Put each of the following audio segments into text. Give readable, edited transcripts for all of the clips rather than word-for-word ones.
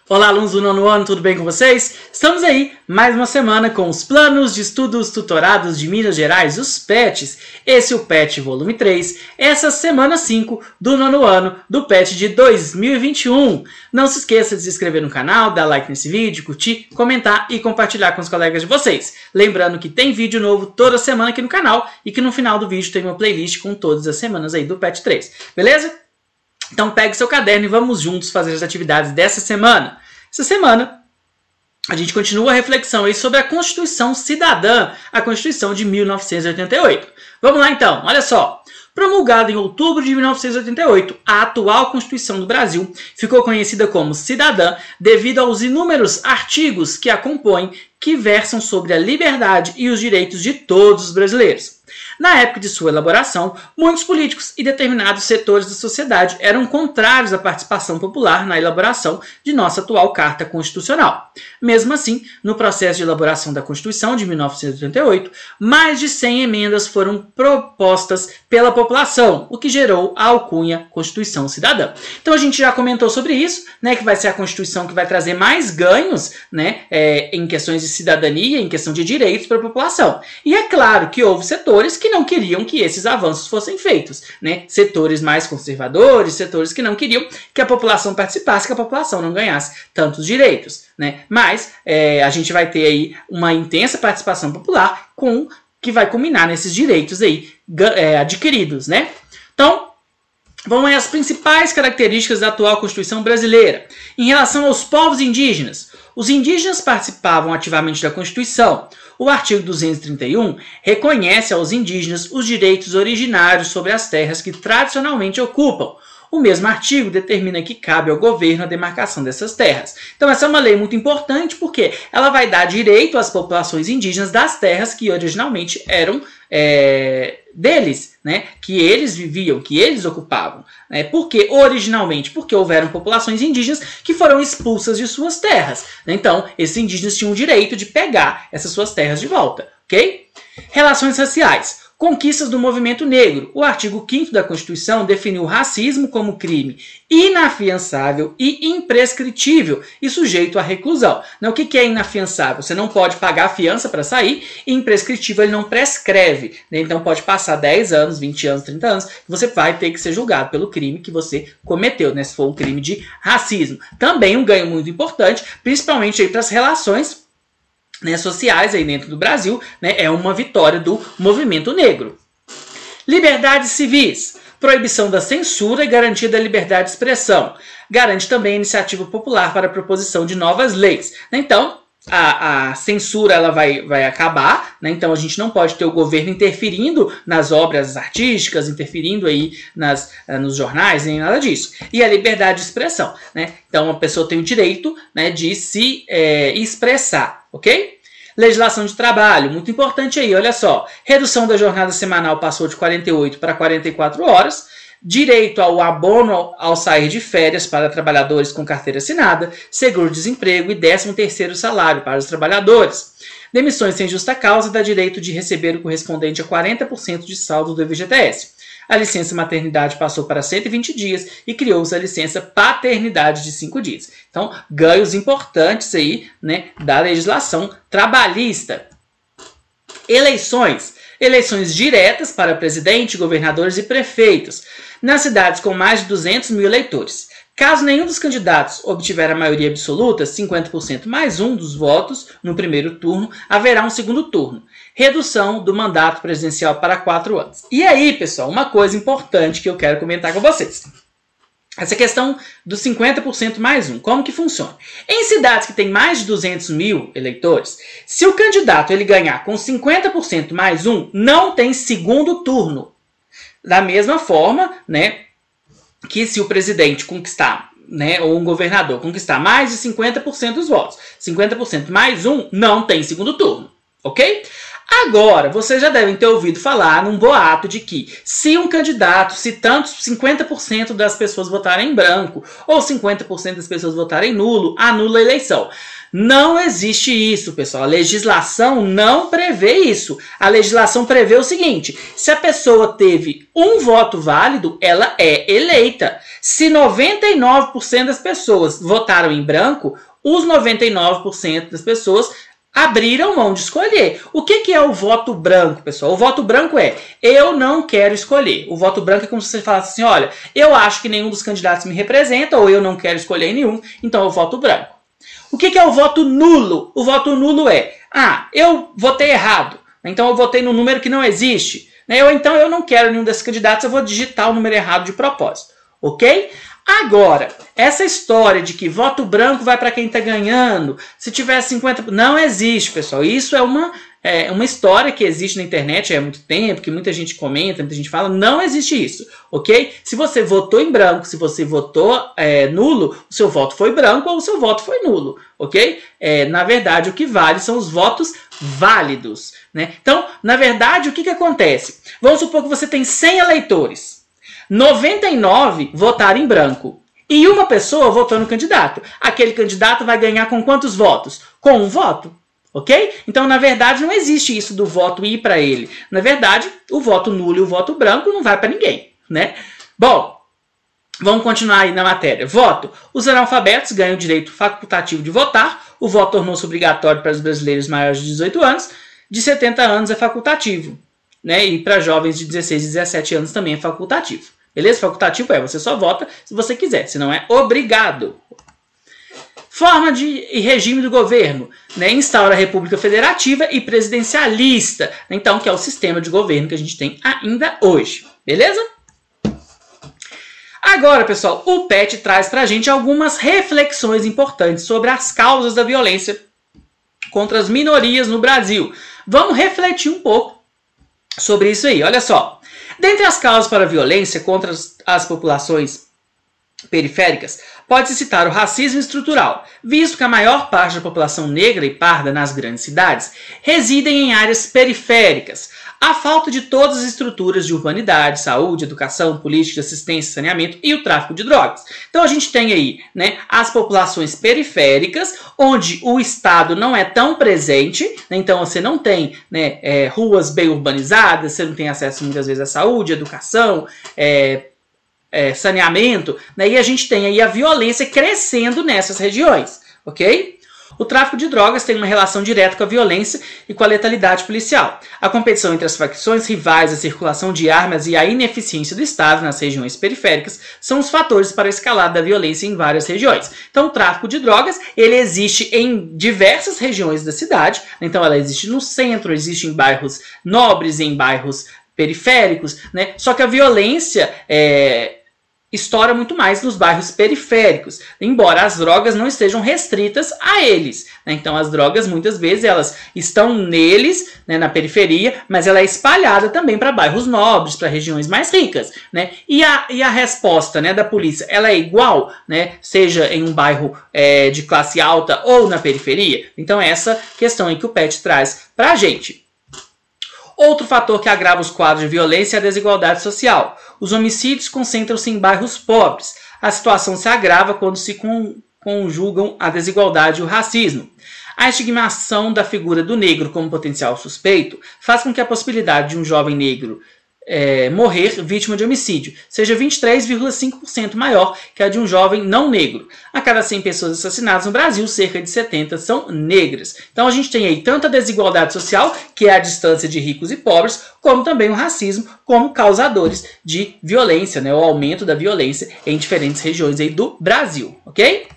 Olá, alunos do nono ano, tudo bem com vocês? Estamos aí, mais uma semana com os Planos de Estudos Tutorados de Minas Gerais, os PETs. Esse é o PET volume 3, essa semana 5 do nono ano do PET de 2021. Não se esqueça de se inscrever no canal, dar like nesse vídeo, curtir, comentar e compartilhar com os colegas de vocês. Lembrando que tem vídeo novo toda semana aqui no canal e que no final do vídeo tem uma playlist com todas as semanas aí do PET 3, beleza? Então pegue seu caderno e vamos juntos fazer as atividades dessa semana. Essa semana a gente continua a reflexão aí sobre a Constituição Cidadã, a Constituição de 1988. Vamos lá então, olha só. Promulgada em outubro de 1988, a atual Constituição do Brasil ficou conhecida como cidadã devido aos inúmeros artigos que a compõem, que versam sobre a liberdade e os direitos de todos os brasileiros. Na época de sua elaboração, muitos políticos e determinados setores da sociedade eram contrários à participação popular na elaboração de nossa atual Carta Constitucional. Mesmo assim, no processo de elaboração da Constituição de 1988, mais de 100 emendas foram propostas pela população, o que gerou a alcunha Constituição Cidadã. Então a gente já comentou sobre isso, né, que vai ser a Constituição que vai trazer mais ganhos, né, em questões de cidadania, em questão de direitos para a população. E é claro que houve setores que não queriam que esses avanços fossem feitos, né? Setores mais conservadores, setores que não queriam que a população participasse, que a população não ganhasse tantos direitos, né? Mas a gente vai ter aí uma intensa participação popular que vai culminar nesses direitos aí adquiridos, né? Então, vamos aí às principais características da atual Constituição brasileira. Em relação aos povos indígenas, os indígenas participavam ativamente da Constituição. O artigo 231 reconhece aos indígenas os direitos originários sobre as terras que tradicionalmente ocupam. O mesmo artigo determina que cabe ao governo a demarcação dessas terras. Então essa é uma lei muito importante porque ela vai dar direito às populações indígenas das terras que originalmente eram deles, né? Que eles viviam, que eles ocupavam. Né? Originalmente, porque houveram populações indígenas que foram expulsas de suas terras. Né? Então, esses indígenas tinham o direito de pegar essas suas terras de volta. Ok? Relações raciais. Conquistas do movimento negro. O artigo 5º da Constituição definiu o racismo como crime inafiançável e imprescritível e sujeito à reclusão. O que é inafiançável? Você não pode pagar a fiança para sair, e imprescritível ele não prescreve. Né? Então pode passar 10 anos, 20 anos, 30 anos, você vai ter que ser julgado pelo crime que você cometeu, né? Se for um crime de racismo. Também um ganho muito importante, principalmente para as relações, né, sociais aí dentro do Brasil, né, é uma vitória do movimento negro. Liberdades civis. Proibição da censura e garantia da liberdade de expressão. Garante também a iniciativa popular para a proposição de novas leis. Então, a censura ela vai acabar, né? Então a gente não pode ter o governo interferindo nas obras artísticas, interferindo aí nos jornais, nem nada disso. E a liberdade de expressão, né? Então a pessoa tem o direito, né, de se expressar, ok? Legislação de trabalho, muito importante aí, olha só. Redução da jornada semanal passou de 48 para 44 horas. Direito ao abono ao sair de férias para trabalhadores com carteira assinada, seguro-desemprego e 13º salário para os trabalhadores. Demissões sem justa causa dá direito de receber o correspondente a 40% de saldo do FGTS. A licença maternidade passou para 120 dias e criou-se a licença paternidade de 5 dias. Então, ganhos importantes aí, né, da legislação trabalhista. Eleições. Eleições diretas para presidente, governadores e prefeitos, nas cidades com mais de 200 mil eleitores. Caso nenhum dos candidatos obtiver a maioria absoluta, 50% mais um dos votos no primeiro turno, haverá um segundo turno. Redução do mandato presidencial para 4 anos. E aí, pessoal, uma coisa importante que eu quero comentar com vocês. Essa questão dos 50% mais um, como que funciona? Em cidades que têm mais de 200 mil eleitores, se o candidato ele ganhar com 50% mais um, não tem segundo turno. Da mesma forma, né, que se o presidente conquistar, né, ou um governador conquistar mais de 50% dos votos, 50% mais um, não tem segundo turno, ok? Agora, vocês já devem ter ouvido falar num boato de que se um candidato, se tantos 50% das pessoas votarem em branco ou 50% das pessoas votarem nulo, anula a eleição. Não existe isso, pessoal. A legislação não prevê isso. A legislação prevê o seguinte: se a pessoa teve um voto válido, ela é eleita. Se 99% das pessoas votaram em branco, os 99% das pessoas abriram mão de escolher. O que é o voto branco, pessoal? O voto branco é: eu não quero escolher. O voto branco é como se você falasse assim: olha, eu acho que nenhum dos candidatos me representa, ou eu não quero escolher nenhum, então eu voto branco. O que é o voto nulo? O voto nulo é: eu votei errado, então eu votei no número que não existe. Ou então eu não quero nenhum desses candidatos, eu vou digitar o número errado de propósito. Ok? Agora, essa história de que voto branco vai para quem está ganhando, se tiver 50%, não existe, pessoal. Isso é uma história que existe na internet há muito tempo, que muita gente comenta, muita gente fala. Não existe isso, ok? Se você votou em branco, se você votou nulo, o seu voto foi branco ou o seu voto foi nulo, ok? Na verdade, o que vale são os votos válidos, né? Então, na verdade, o que acontece? Vamos supor que você tem 100 eleitores. 99 votaram em branco e uma pessoa votou no candidato. Aquele candidato vai ganhar com quantos votos? Com um voto, ok? Então, na verdade, não existe isso do voto ir para ele. Na verdade, o voto nulo e o voto branco não vai para ninguém, né? Bom, vamos continuar aí na matéria. Voto. Os analfabetos ganham o direito facultativo de votar. O voto tornou-se obrigatório para os brasileiros maiores de 18 anos. De 70 anos é facultativo, né? E para jovens de 16 e 17 anos também é facultativo. Beleza? Facultativo você só vota se você quiser, se não é obrigado. Forma e regime do governo, né? Instaura a República Federativa e Presidencialista, então, que é o sistema de governo que a gente tem ainda hoje. Beleza? Agora, pessoal, o PET traz pra gente algumas reflexões importantes sobre as causas da violência contra as minorias no Brasil. Vamos refletir um pouco sobre isso aí. Olha só. Dentre as causas para a violência contra as populações periféricas, pode-se citar o racismo estrutural, visto que a maior parte da população negra e parda nas grandes cidades residem em áreas periféricas. A falta de todas as estruturas de urbanidade, saúde, educação, política, assistência, saneamento e o tráfico de drogas. Então a gente tem aí, né, as populações periféricas, onde o Estado não é tão presente, né, então você não tem, né, ruas bem urbanizadas, você não tem acesso muitas vezes à saúde, educação, saneamento, né, e a gente tem aí a violência crescendo nessas regiões, ok? O tráfico de drogas tem uma relação direta com a violência e com a letalidade policial. A competição entre as facções rivais, a circulação de armas e a ineficiência do Estado nas regiões periféricas são os fatores para a escalada da violência em várias regiões. Então, o tráfico de drogas, ele existe em diversas regiões da cidade. Então, ela existe no centro, existe em bairros nobres, em bairros periféricos, né? Só que a violência estoura muito mais nos bairros periféricos, embora as drogas não estejam restritas a eles, né? Então as drogas muitas vezes elas estão neles, né, na periferia, mas ela é espalhada também para bairros nobres, para regiões mais ricas, né? E a resposta, né, da polícia, ela é igual, né, seja em um bairro de classe alta ou na periferia? Então essa questão aí que o PET traz para a gente. Outro fator que agrava os quadros de violência é a desigualdade social. Os homicídios concentram-se em bairros pobres. A situação se agrava quando se conjugam a desigualdade e o racismo. A estigmação da figura do negro como potencial suspeito faz com que a possibilidade de um jovem negro morrer vítima de homicídio seja 23,5% maior que a de um jovem não negro. A cada 100 pessoas assassinadas no Brasil, cerca de 70 são negras. Então a gente tem aí tanto a desigualdade social, que é a distância de ricos e pobres, como também o racismo como causadores de violência, né, o aumento da violência em diferentes regiões aí do Brasil, ok?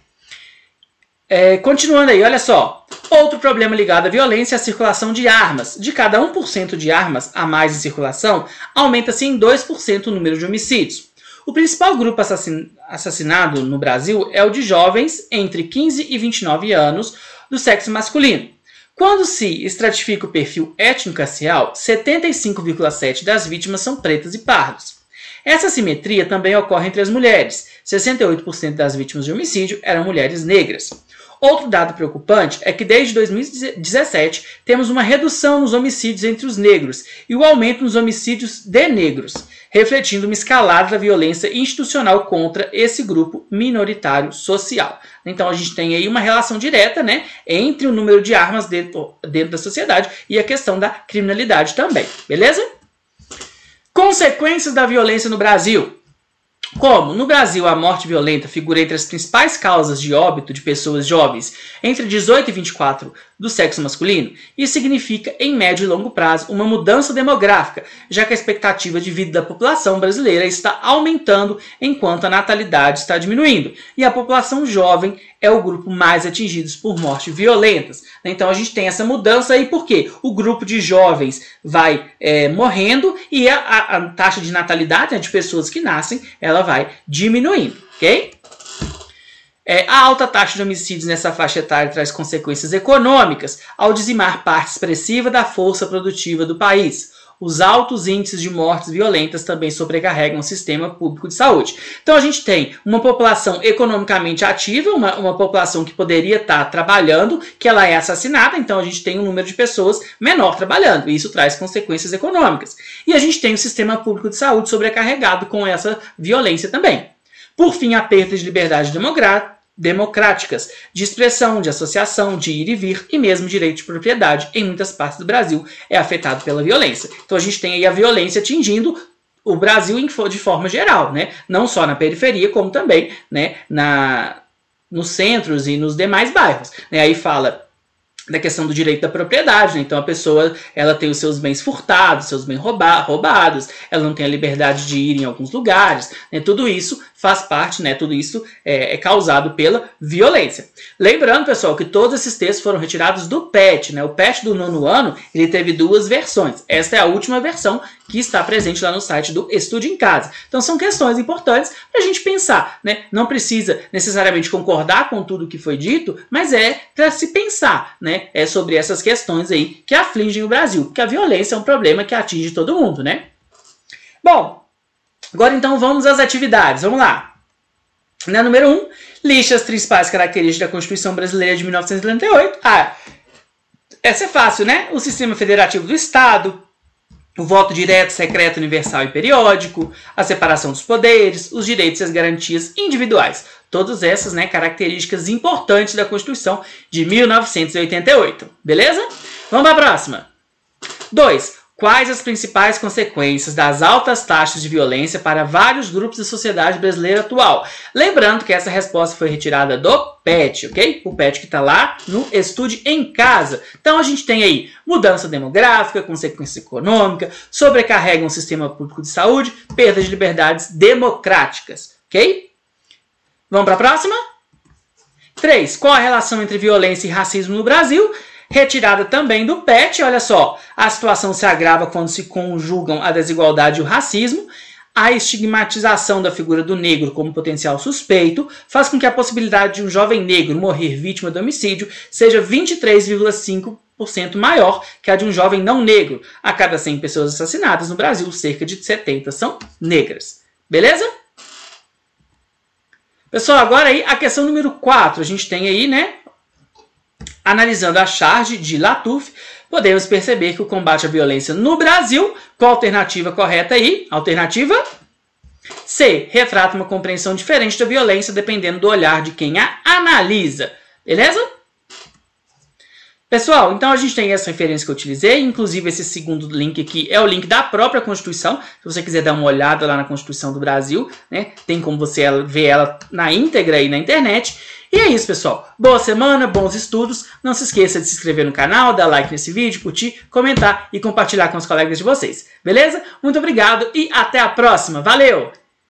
Continuando aí, olha só. Outro problema ligado à violência é a circulação de armas. De cada 1% de armas a mais em circulação, aumenta-se em 2% o número de homicídios. O principal grupo assassinado no Brasil é o de jovens entre 15 e 29 anos do sexo masculino. Quando se estratifica o perfil étnico-racial, 75,7% das vítimas são pretas e pardos. Essa simetria também ocorre entre as mulheres. 68% das vítimas de homicídio eram mulheres negras. Outro dado preocupante é que desde 2017 temos uma redução nos homicídios entre os negros e o aumento nos homicídios de negros, refletindo uma escalada da violência institucional contra esse grupo minoritário social. Então a gente tem aí uma relação direta, né, entre o número de armas dentro da sociedade e a questão da criminalidade também, beleza? Consequências da violência no Brasil. Como, no Brasil, a morte violenta figura entre as principais causas de óbito de pessoas jovens entre 18 e 24 do sexo masculino, isso significa, em médio e longo prazo, uma mudança demográfica, já que a expectativa de vida da população brasileira está aumentando enquanto a natalidade está diminuindo, e a população jovem é o grupo mais atingido por mortes violentas. Então a gente tem essa mudança aí porque o grupo de jovens vai morrendo e a taxa de natalidade, né, de pessoas que nascem, ela vai diminuindo, ok? A alta taxa de homicídios nessa faixa etária traz consequências econômicas ao dizimar parte expressiva da força produtiva do país. Os altos índices de mortes violentas também sobrecarregam o sistema público de saúde. Então a gente tem uma população economicamente ativa, uma população que poderia estar trabalhando, que ela é assassinada, então a gente tem um número de pessoas menor trabalhando, e isso traz consequências econômicas. E a gente tem o sistema público de saúde sobrecarregado com essa violência também. Por fim, a perda de liberdade democráticas, de expressão, de associação, de ir e vir e mesmo direito de propriedade em muitas partes do Brasil é afetado pela violência. Então a gente tem aí a violência atingindo o Brasil de forma geral, né? Não só na periferia, como também, né, nos centros e nos demais bairros. Né? Aí fala da questão do direito da propriedade, né? Então a pessoa ela tem os seus bens furtados, seus bens roubados, ela não tem a liberdade de ir em alguns lugares, né? Tudo isso faz parte, né? Tudo isso é causado pela violência. Lembrando, pessoal, que todos esses textos foram retirados do PET, né? O PET do 9º ano, ele teve 2 versões. Esta é a última versão que está presente lá no site do Estude em Casa. Então são questões importantes para a gente pensar, né? Não precisa necessariamente concordar com tudo que foi dito, mas para se pensar, né? Sobre essas questões aí que afligem o Brasil, porque a violência é um problema que atinge todo mundo, né? Bom, agora então vamos às atividades. Vamos lá. Na número 1, liste as principais características da Constituição Brasileira de 1988. Essa é fácil, né? O sistema federativo do Estado, o voto direto, secreto, universal e periódico, a separação dos poderes, os direitos e as garantias individuais. Todas essas, né, características importantes da Constituição de 1988. Beleza? Vamos para a próxima. 2. Quais as principais consequências das altas taxas de violência para vários grupos da sociedade brasileira atual? Lembrando que essa resposta foi retirada do PET, ok? O PET que está lá no Estude em Casa. Então a gente tem aí mudança demográfica, consequência econômica, sobrecarrega um sistema público de saúde, perda de liberdades democráticas, ok? Vamos para a próxima? 3. Qual a relação entre violência e racismo no Brasil? Retirada também do PET, olha só, a situação se agrava quando se conjugam a desigualdade e o racismo, a estigmatização da figura do negro como potencial suspeito faz com que a possibilidade de um jovem negro morrer vítima de homicídio seja 23,5% maior que a de um jovem não negro. A cada 100 pessoas assassinadas no Brasil, cerca de 70 são negras. Beleza? Pessoal, agora aí a questão número 4, a gente tem aí, né? Analisando a charge de Latuf, podemos perceber que o combate à violência no Brasil, qual a alternativa correta aí? Alternativa C. Retrata uma compreensão diferente da violência dependendo do olhar de quem a analisa. Beleza? Pessoal, então a gente tem essa referência que eu utilizei, inclusive esse segundo link aqui é o link da própria Constituição, se você quiser dar uma olhada lá na Constituição do Brasil, né? Tem como você ver ela na íntegra aí na internet. E é isso, pessoal. Boa semana, bons estudos. Não se esqueça de se inscrever no canal, dar like nesse vídeo, curtir, comentar e compartilhar com os colegas de vocês. Beleza? Muito obrigado e até a próxima. Valeu!